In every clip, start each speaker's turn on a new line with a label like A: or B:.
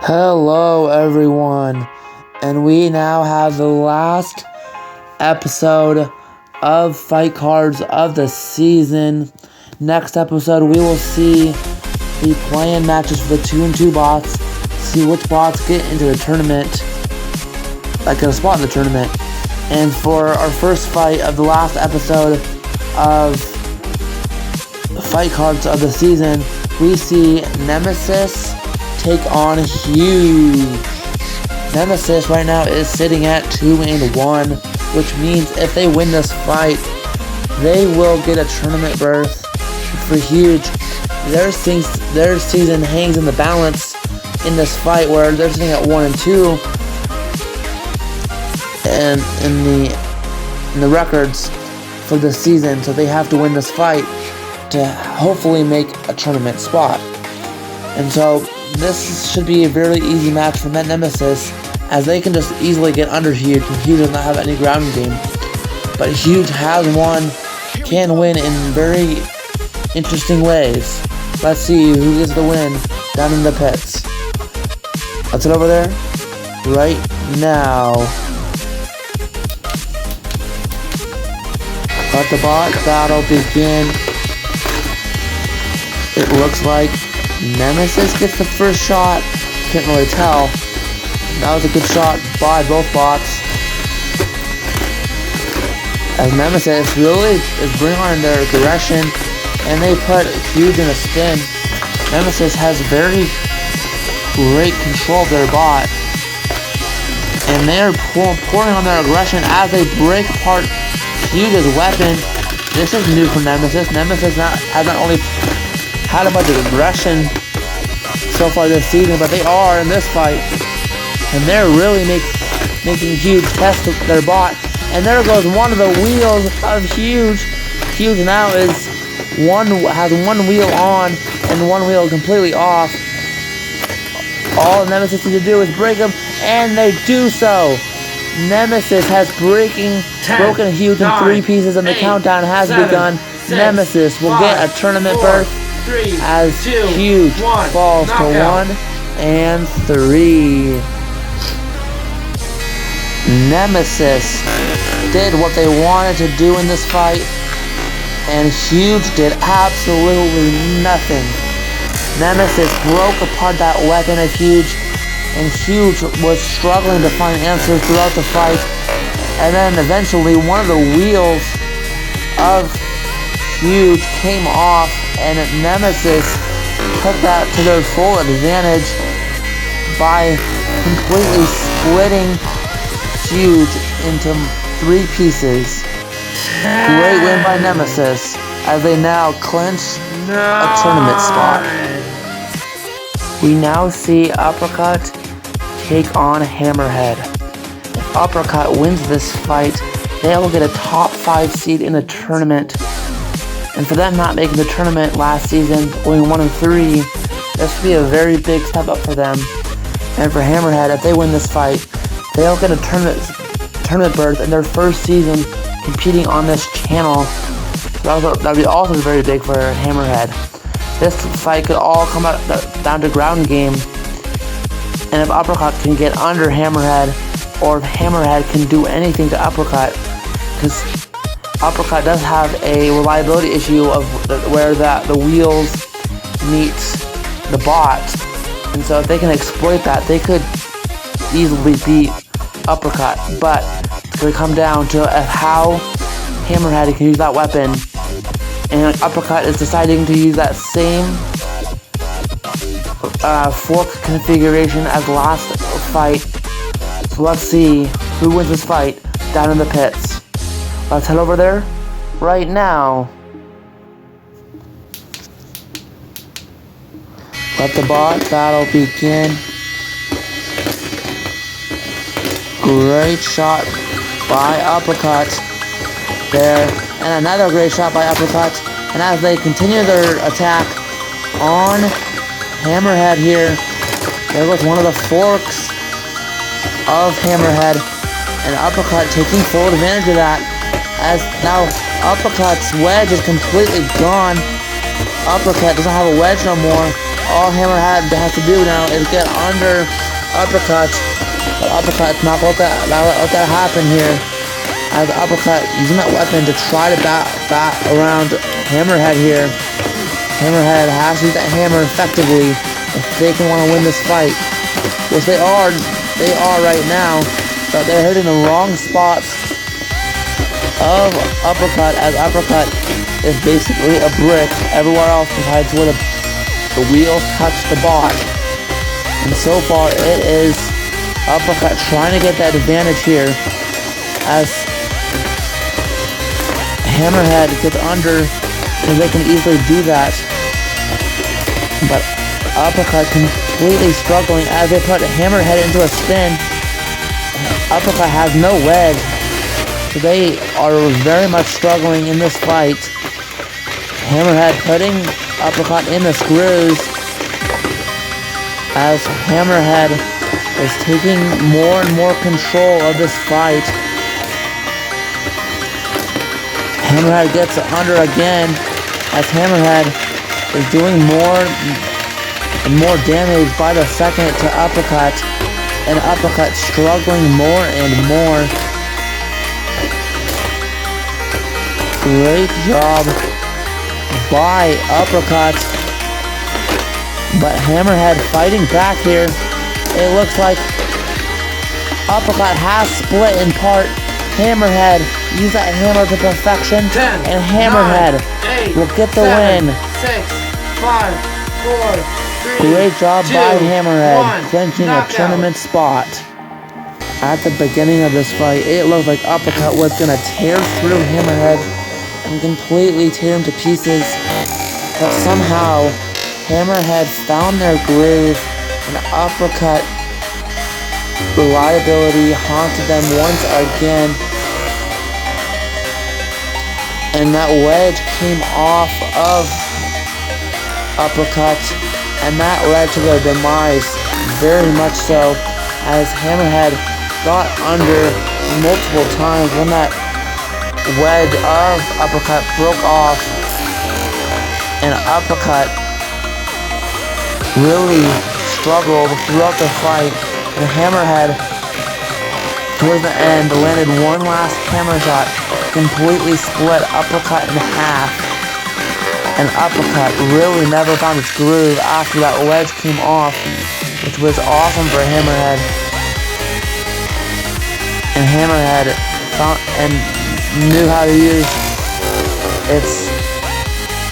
A: Hello everyone, and we now have the last episode of Fight Cards of the season. Next episode we will see the play-in matches for the 2-2 bots, see which bots get into the tournament, like get a spot in the tournament. And for our first fight of the last episode of Fight Cards of the season, we see Nemesis take on Huge. Nemesis right now is sitting at 2-1, which means if they win this fight, they will get a tournament berth. For Huge, their season hangs in the balance in this fight, where they're sitting at 1-2, and in the records for this season, so they have to win this fight to hopefully make a tournament spot. And so this should be a very easy match for Nemesis, as they can just easily get under Huge, and Huge does not have any ground game. But Huge has won, can win in very interesting ways. Let's see who gets the win down in the pits. Let's head over there right now. Let the bot battle begin. It looks like Nemesis gets the first shot. Can't really tell. That was a good shot by both bots, as Nemesis really is bringing on their aggression, and they put Huge in a spin. Nemesis has very great control of their bot, and they are pouring on their aggression as they break apart Huge's weapon. This is new for Nemesis. Nemesis has not only had a bunch of aggression so far this season, but they are in this fight, and they're really making Huge test their bot. And there goes one of the wheels of Huge. Huge now has one wheel on and one wheel completely off. All Nemesis needs to do is break them, and they do so. Nemesis has broken Huge in 3 pieces, and the countdown has begun. Nemesis will get a tournament berth as Huge falls to 1-3. Nemesis did what they wanted to do in this fight, and Huge did absolutely nothing. Nemesis broke apart that weapon of Huge, and Huge was struggling to find answers throughout the fight. And then eventually one of the wheels of Huge came off, and Nemesis took that to their full advantage by completely splitting Huge into 3 pieces. Great win by Nemesis, as they now clinch a tournament spot. We now see Uppercut take on Hammerhead. If Uppercut wins this fight, they will get a top 5 seed in the tournament. And for them not making the tournament last season, going 1-3, this will be a very big step up for them. And for Hammerhead, if they win this fight, they'll get a tournament berth in their first season competing on this channel. So that would be also very big for Hammerhead. This fight could all come down to ground game, and if Uppercut can get under Hammerhead, or if Hammerhead can do anything to Uppercut, because Uppercut does have a reliability issue of where the wheels meet the bot, and so if they can exploit that, they could easily beat Uppercut. But it's going to come down to how Hammerhead can use that weapon, and Uppercut is deciding to use that same fork configuration as last fight. So let's see who wins this fight down in the pits. Let's head over there right now. Let the bot battle begin. Great shot by Uppercut there, and another great shot by Uppercut. And as they continue their attack on Hammerhead here, there goes one of the forks of Hammerhead, and Uppercut taking full advantage of that, as now Uppercut's wedge is completely gone. Uppercut doesn't have a wedge no more, all Hammerhead has to do now is get under Uppercut. But Uppercut's not let that happen here. As Uppercut using that weapon to try to bat around Hammerhead here. Hammerhead has to use that hammer effectively if they can want to win this fight. Which they are right now. But they're hitting the wrong spots of Uppercut, as Uppercut is basically a brick everywhere else besides where the wheels touch the bot. And so far it is Uppercut trying to get that advantage here as Hammerhead gets under, because they can easily do that. But Uppercut completely struggling as they put Hammerhead into a spin. Uppercut has no wedge, so they are very much struggling in this fight. Hammerhead putting Uppercut in the screws as Hammerhead is taking more and more control of this fight. Hammerhead gets under again as Hammerhead is doing more and more damage by the second to Uppercut, and Uppercut struggling more and more. Great job by Uppercut, but Hammerhead fighting back here. It looks like Uppercut has split in part. Hammerhead use that hammer to perfection,
B: 10,
A: and Hammerhead
B: 9, 8,
A: will get the
B: 7,
A: win.
B: 6, 5, 4, 3,
A: Great job
B: 2,
A: by Hammerhead,
B: 1,
A: clinching
B: knockout.
A: a tournament spot. At the beginning of this fight, it looked like Uppercut was going to tear through Hammerhead and completely tear him to pieces. But somehow, Hammerhead found their groove, and Uppercut reliability haunted them once again. And that wedge came off of Uppercut, and that led to their demise, very much so, as Hammerhead got under multiple times when that wedge of Uppercut broke off, and Uppercut really struggled throughout the fight, and Hammerhead towards the end landed one last hammer shot, completely split Uppercut in half, and Uppercut really never found its groove after that wedge came off, which was awesome for Hammerhead. And Hammerhead found and knew how to use its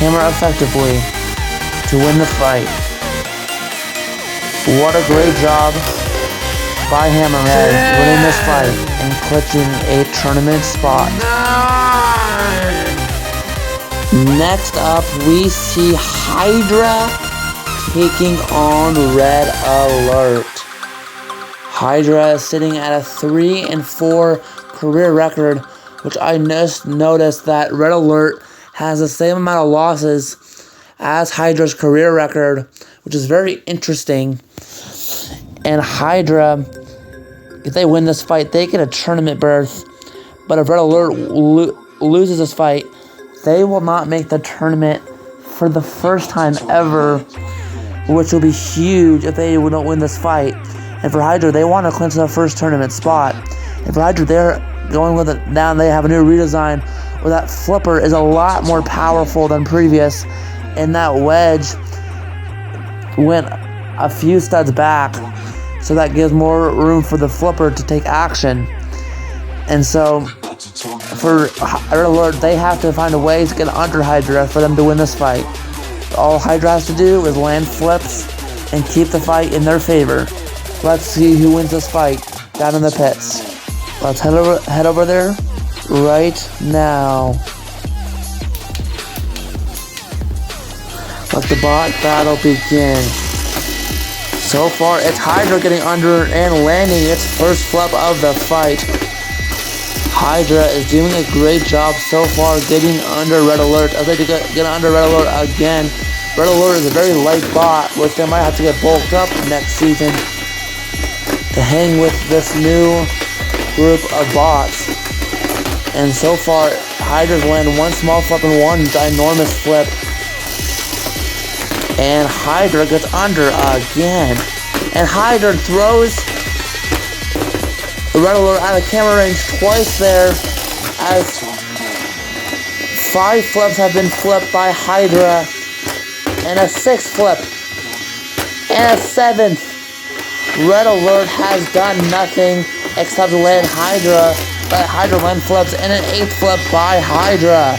A: hammer effectively to win the fight. What a great job by Hammerhead winning this fight and clinching a tournament spot. Next up, we see Hydra taking on Red Alert. Hydra is sitting at a 3-4 career record, which I just noticed that Red Alert has the same amount of losses as Hydra's career record, which is very interesting. And Hydra, if they win this fight, they get a tournament berth. But if Red Alert loses this fight, they will not make the tournament for the first time ever, which will be huge if they don't win this fight. And for Hydra, they want to clinch their first tournament spot. And for Hydra, they're going with it now. They have a new redesign where that flipper is a lot more powerful than previous, and that wedge went a few studs back, so that gives more room for the flipper to take action. And so for Red Alert, they have to find a way to get under Hydra for them to win this fight. All Hydra has to do is land flips and keep the fight in their favor. Let's see who wins this fight down in the pits. Let's head over there right now. Let the bot battle begin. So far, it's Hydra getting under and landing its first flip of the fight. Hydra is doing a great job so far getting under Red Alert. As they get under Red Alert again. Red Alert is a very light bot, which they might have to get bulked up next season to hang with this new group of bots. And so far, Hydra's landed one small flip and one ginormous flip. And Hydra gets under again. And Hydra throws Red Alert out of camera range twice there, as 5 flips have been flipped by Hydra, and a 6th flip, and a 7th. Red Alert has done nothing except land Hydra, but Hydra land flips, and an 8th flip by Hydra.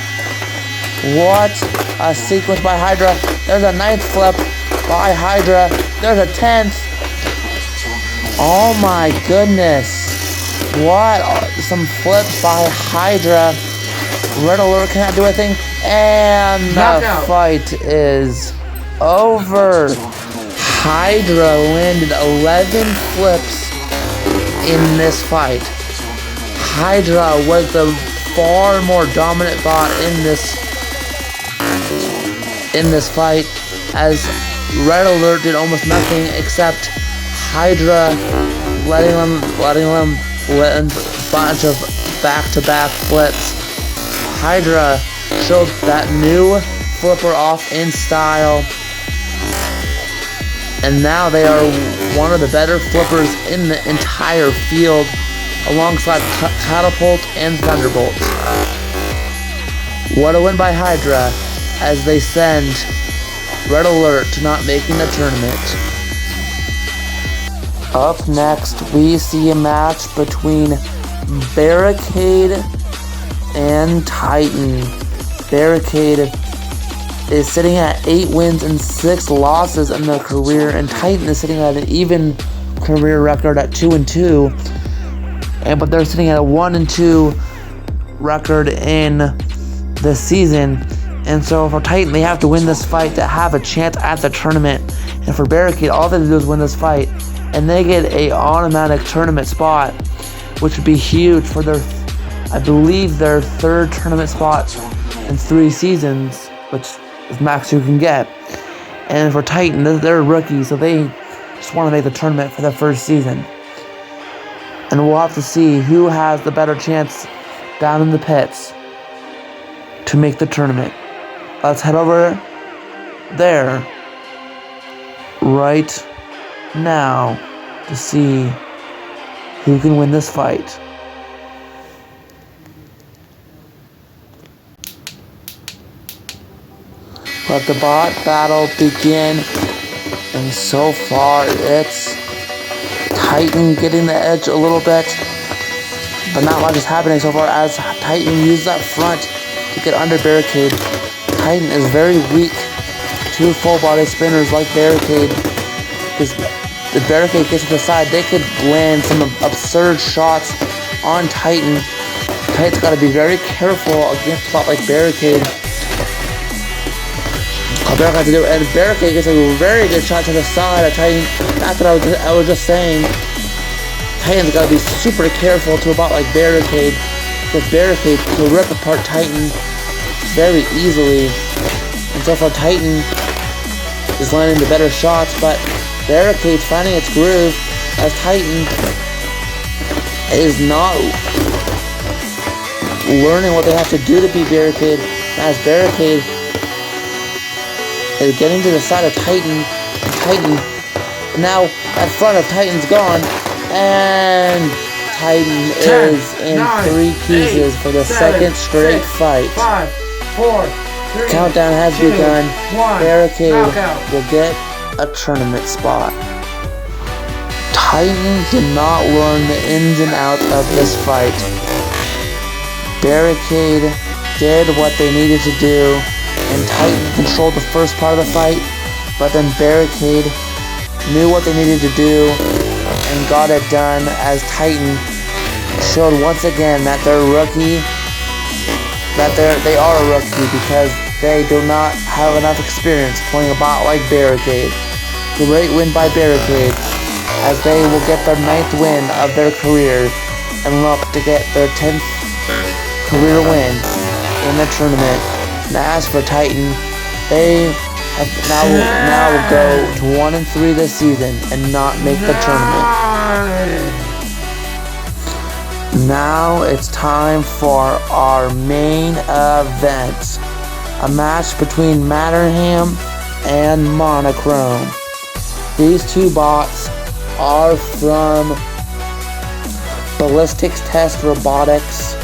A: What a sequence by Hydra. There's a 9th flip by Hydra. There's a 10th. Oh my goodness. What? Some flips by Hydra. Red Alert cannot do anything. And the fight is over. Hydra landed 11 flips in this fight. Hydra was the far more dominant bot in this fight, as Red Alert did almost nothing except Hydra letting them land a bunch of back-to-back flips. Hydra showed that new flipper off in style, and now they are one of the better flippers in the entire field, alongside Catapult and Thunderbolt. What a win by Hydra, as they send Red Alert to not making the tournament. Up next, we see a match between Barricade and Titan. Barricade is sitting at 8 wins and 6 losses in their career, and Titan is sitting at an even career record at 2-2. But they're sitting at a 1-2 record in this season. And so for Titan, they have to win this fight to have a chance at the tournament. And for Barricade, all they have to do is win this fight, and they get a automatic tournament spot, which would be huge for their, I believe, their 3rd tournament spot in 3 seasons, which is max you can get. And for Titan, they're rookies, so they just want to make the tournament for their 1st season. And we'll have to see who has the better chance down in the pits to make the tournament. Let's head over there right now to see who can win this fight. Let the bot battle begin, and so far it's Titan getting the edge a little bit, but not much is happening so far, as Titan uses that front to get under Barricade. Titan is very weak to full body spinners like Barricade, because the Barricade gets to the side, they could land some absurd shots on Titan. Titan's got to be very careful against a spot like Barricade. Barricade to do, and Barricade gets a very good shot to the side of Titan. That's what I was just saying. Titan's got to be super careful to a bot like Barricade, because Barricade can rip apart Titan very easily. And so far Titan is landing the better shots, but Barricade's finding its groove, as Titan is not learning what they have to do to beat Barricade, as Barricade is getting to the side of Titan. Titan, now that front of Titan's gone, and Titan is in 3 pieces for the 2nd straight fight.
B: 5, 4, 3,
A: countdown has
B: 2,
A: begun.
B: 1,
A: Barricade
B: knockout.
A: will get a tournament spot. Titan did not learn the ins and outs of this fight. Barricade did what they needed to do, and Titan controlled the first part of the fight, but then Barricade knew what they needed to do and got it done, as Titan showed once again that they're rookie, that they are a rookie, because they do not have enough experience playing a bot like Barricade. Great win by Barricade, as they will get their 9th win of their career and look to get their 10th career win in the tournament. Now as for Titan, they have now will go to 1-3 this season and not make the tournament. Now it's time for our main event. A match between Mannerheim and Monochrome. These two bots are from Ballistics Test Robotics,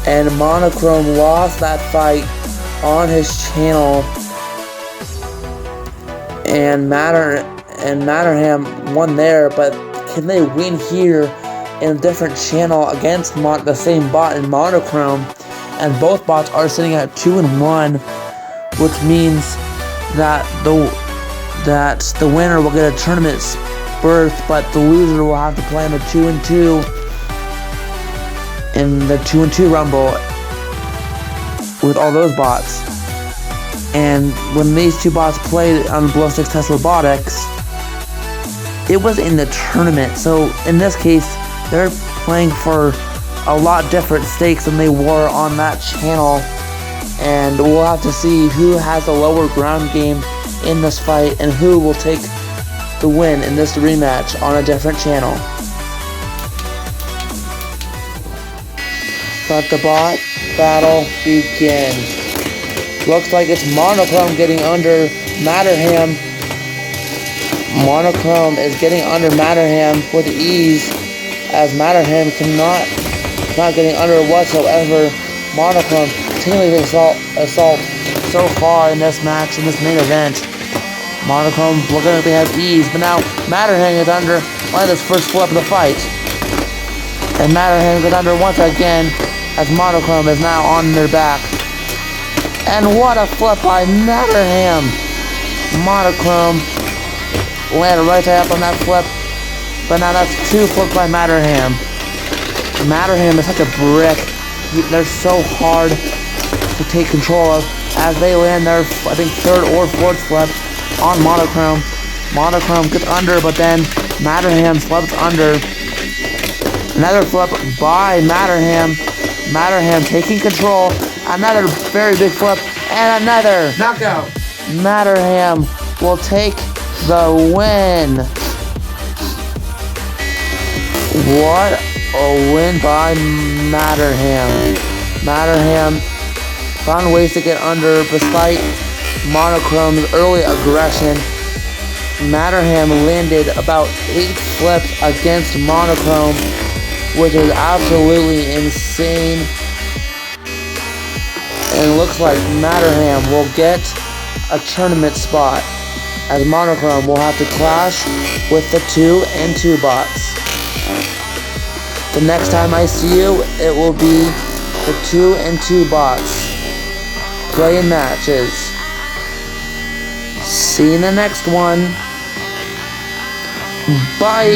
A: and Monochrome lost that fight on his channel, and Mannerheim won there. But can they win here in a different channel against the same bot in Monochrome? And both bots are sitting at 2-1, which means that the winner will get a tournament berth, but the loser will have to play in the 2-2 in the 2-2 rumble with all those bots. And when these two bots played on Ballistics Test Robotics, it was in the tournament. So in this case, they're playing for a lot different stakes than they were on that channel, and we'll have to see who has the lower ground game in this fight and who will take the win in this rematch on a different channel. Let the bot battle begin. Looks like it's Monochrome getting under Mannerheim. Monochrome is getting under Mannerheim with ease, as Mannerheim not getting under whatsoever. Monochrome continuing to assault so far in this match, in this main event. Monochrome looking like they have ease, but now Mannerheim is under on this first flip of the fight. And Mannerheim is under once again, as Monochrome is now on their back. And what a flip by Mannerheim! Monochrome landed right up on that flip, but now that's two flips by Mannerheim. Mannerheim is such a brick. They're so hard to take control of, as they land their, I think, third or fourth flip on Monochrome. Monochrome gets under, but then Mannerheim slips under. Another flip by Mannerheim. Mannerheim taking control. Another very big flip, and another
B: knockout.
A: Mannerheim will take the win. What a win by Mannerheim. Mannerheim found ways to get under despite Monochrome's early aggression. Mannerheim landed about 8 flips against Monochrome, which is absolutely insane. And looks like Mannerheim will get a tournament spot, as Monochrome will have to clash with the 2-2 bots. The next time I see you, it will be the 2-2 bots playing matches. See you in the next one. Bye!